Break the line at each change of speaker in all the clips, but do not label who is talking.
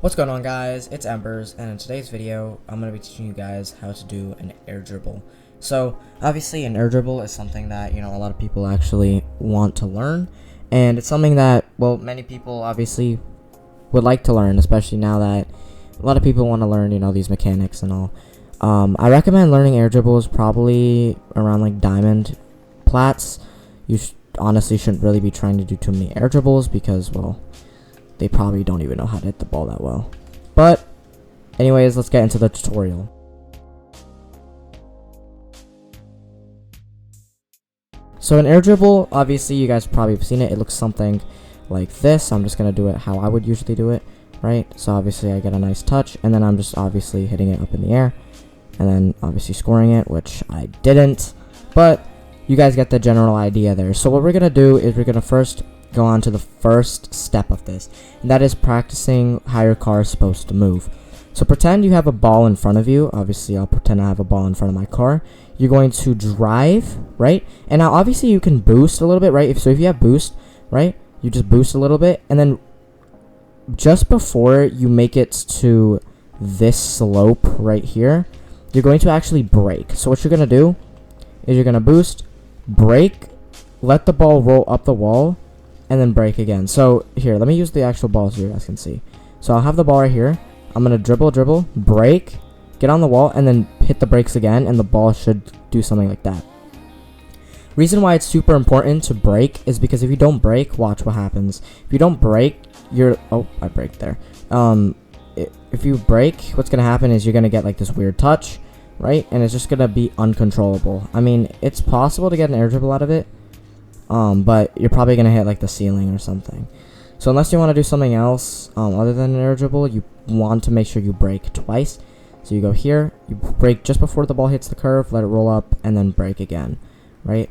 What's going on, guys? It's Embers, and in today's video I'm going to be teaching you guys how to do an air dribble. So obviously an air dribble is something that a lot of people actually want to learn, and it's something that, well, many people obviously would like to learn, especially now that a lot of people want to learn these mechanics and all. I recommend learning air dribbles probably around like diamond plats. You honestly shouldn't really be trying to do too many air dribbles because, well, they probably don't even know how to hit the ball that well. But anyways, let's get into the tutorial. So an air dribble, obviously you guys probably have seen it. It looks something like this. I'm just going to do it how I would usually do it, right? So obviously I get a nice touch, and then I'm just obviously hitting it up in the air, and then obviously scoring it, which I didn't. But you guys get the general idea there. So what we're going to do is we're going to first go on to the first step of this, and that is practicing how your car is supposed to move. So pretend you have a ball in front of you. Obviously I'll pretend I have a ball in front of my car. You're going to drive, right? And now obviously you can boost a little bit, right? If you have boost, right, you just boost a little bit, and then just before you make it to this slope right here, you're going to actually brake. So what you're going to do is you're going to boost, brake, let the ball roll up the wall, and then brake again. So here, let me use the actual ball so you guys can see. So I'll have the ball right here. I'm going to dribble, brake, get on the wall, and then hit the brakes again, and the ball should do something like that. Reason why it's super important to brake is because if you don't brake, watch what happens. If you don't brake, oh, I braked there. If you brake, what's going to happen is you're going to get like this weird touch, right? And it's just going to be uncontrollable. I mean, it's possible to get an air dribble out of it, but you're probably going to hit like the ceiling or something. So unless you want to do something else other than an air dribble, you want to make sure you brake twice. So you go here, you brake just before the ball hits the curve, let it roll up, and then brake again, right?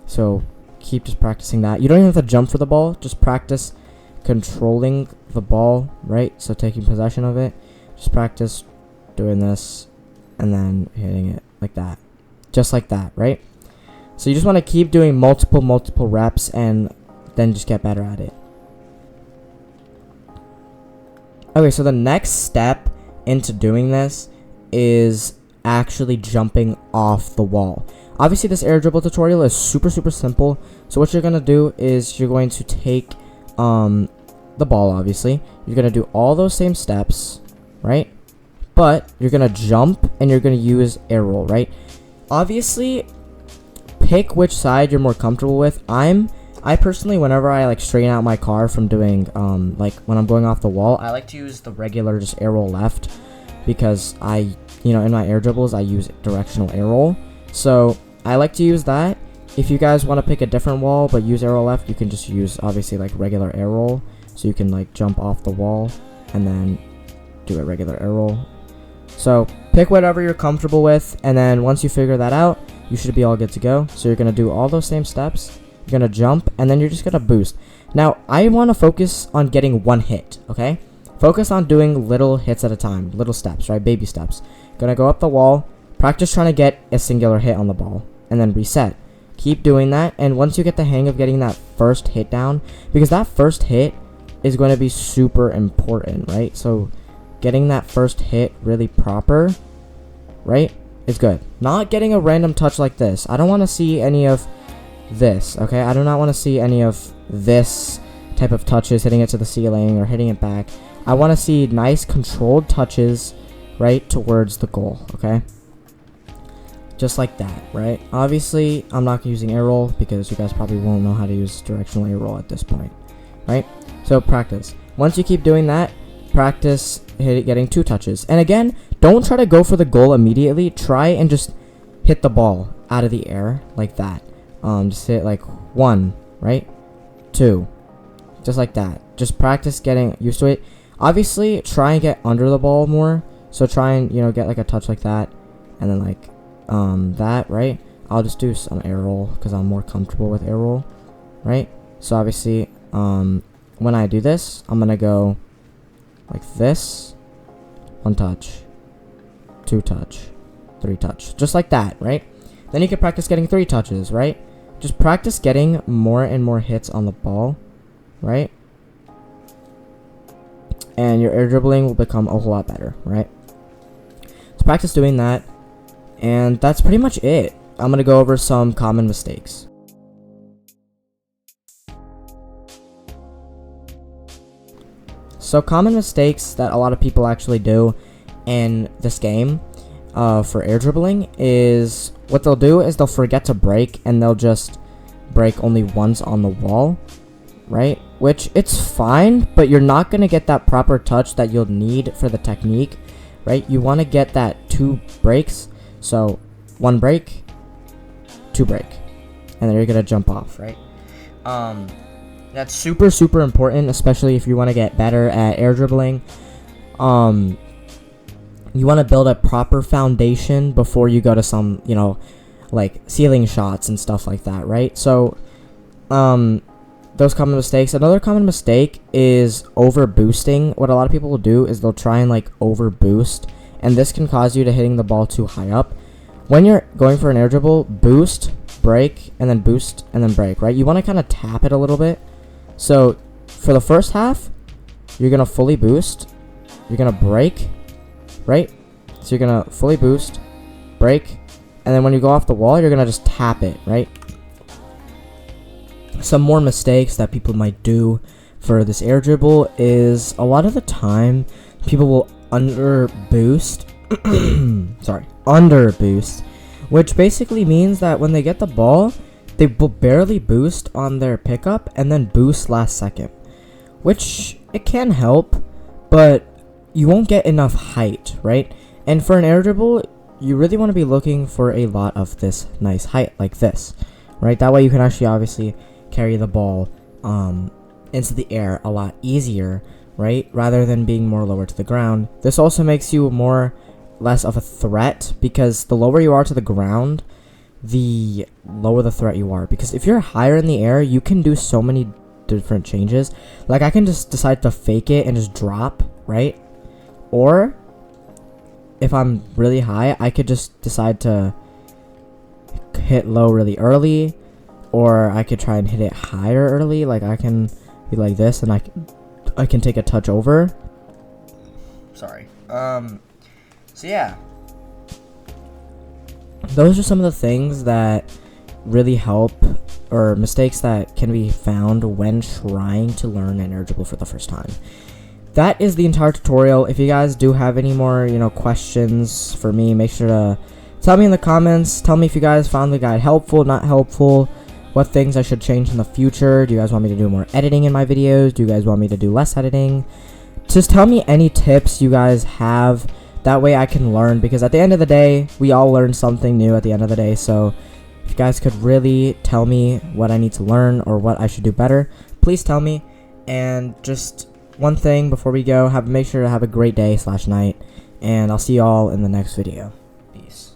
So keep just practicing that. You don't even have to jump for the ball, just practice controlling the ball, right? So taking possession of it, just practice doing this and then hitting it like that, just like that, right? So you just want to keep doing multiple reps and then just get better at it. Okay, so the next step into doing this is actually jumping off the wall. Obviously this air dribble tutorial is super simple. So what you're going to do is you're going to take the ball, obviously. You're going to do all those same steps, right? But you're going to jump and you're going to use air roll, right? Obviously, pick which side you're more comfortable with. I personally, whenever I like straighten out my car from doing like when I'm going off the wall, I like to use the regular just air roll left, because in my air dribbles I use directional air roll. So I like to use that. If you guys want to pick a different wall but use air roll left, you can just use obviously like regular air roll. So you can like jump off the wall and then do a regular air roll. So pick whatever you're comfortable with, and then once you figure that out, you should be all good to go. So you're going to do all those same steps. You're going to jump, and then you're just going to boost. Now, I want to focus on getting one hit, okay? Focus on doing little hits at a time, little steps, right? Baby steps. Going to go up the wall, practice trying to get a singular hit on the ball, and then reset. Keep doing that, and once you get the hang of getting that first hit down, because that first hit is going to be super important, right? So getting that first hit really proper, right, is good. Not getting a random touch like this. I don't want to see any of this, okay? I do not want to see any of this type of touches, hitting it to the ceiling or hitting it back. I want to see nice controlled touches right towards the goal, okay? Just like that, right? Obviously, I'm not using air roll because you guys probably won't know how to use directional air roll at this point, right? So practice. Once you keep doing that, practice getting 2 touches. And again, don't try to go for the goal immediately. Try and just hit the ball out of the air like that. Just hit like 1, right? 2, just like that. Just practice getting used to it. Obviously, try and get under the ball more. So try and get like a touch like that, and then like that, right? I'll just do some air roll because I'm more comfortable with air roll, right? So obviously, when I do this, I'm gonna go like this, 1 touch, 2 touch, 3 touch, just like that, right? Then you can practice getting 3 touches, right? Just practice getting more and more hits on the ball, right? and your air dribbling will become a whole lot better, right? So practice doing that, and that's pretty much it. I'm going to go over some common mistakes. So common mistakes that a lot of people actually do in this game for air dribbling is what they'll do is they'll forget to break, and they'll just break only once on the wall, right? Which it's fine, but you're not going to get that proper touch that you'll need for the technique, right? You want to get that 2 breaks. So 1 break, 2 break, and then you're going to jump off, right? That's super important, especially if you want to get better at air dribbling. You want to build a proper foundation before you go to some, like ceiling shots and stuff like that, right? So, those common mistakes. Another common mistake is over boosting. What a lot of people will do is they'll try and like over boost, and this can cause you to hitting the ball too high up. When you're going for an air dribble, boost, break, and then boost, and then break, right? You want to kind of tap it a little bit. So, for the first half, you're going to fully boost, you're going to break, right? So you're going to fully boost, break, and then when you go off the wall, you're going to just tap it, right? Some more mistakes that people might do for this air dribble is a lot of the time people will under boost, which basically means that when they get the ball, they will barely boost on their pickup and then boost last second, which it can help, but you won't get enough height, right? And for an air dribble, you really want to be looking for a lot of this nice height like this, right? That way you can actually obviously carry the ball into the air a lot easier, right? Rather than being more lower to the ground. This also makes you less of a threat, because the lower you are to the ground, the lower the threat you are. Because if you're higher in the air, you can do so many different changes. Like I can just decide to fake it and just drop, right? Or if I'm really high, I could just decide to hit low really early, or I could try and hit it higher early. Like I can be like this, and I can take a touch over. Sorry. So yeah, those are some of the things that really help, or mistakes that can be found when trying to learn an air dribble for the first time. That is the entire tutorial. If you guys do have any more, questions for me, make sure to tell me in the comments. Tell me if you guys found the guide helpful, not helpful, what things I should change in the future. Do you guys want me to do more editing in my videos? Do you guys want me to do less editing? Just tell me any tips you guys have. That way I can learn, because at the end of the day, we all learn something new at the end of the day. So if you guys could really tell me what I need to learn or what I should do better, please tell me. And just one thing before we go, make sure to have a great day/night, and I'll see you all in the next video. Peace.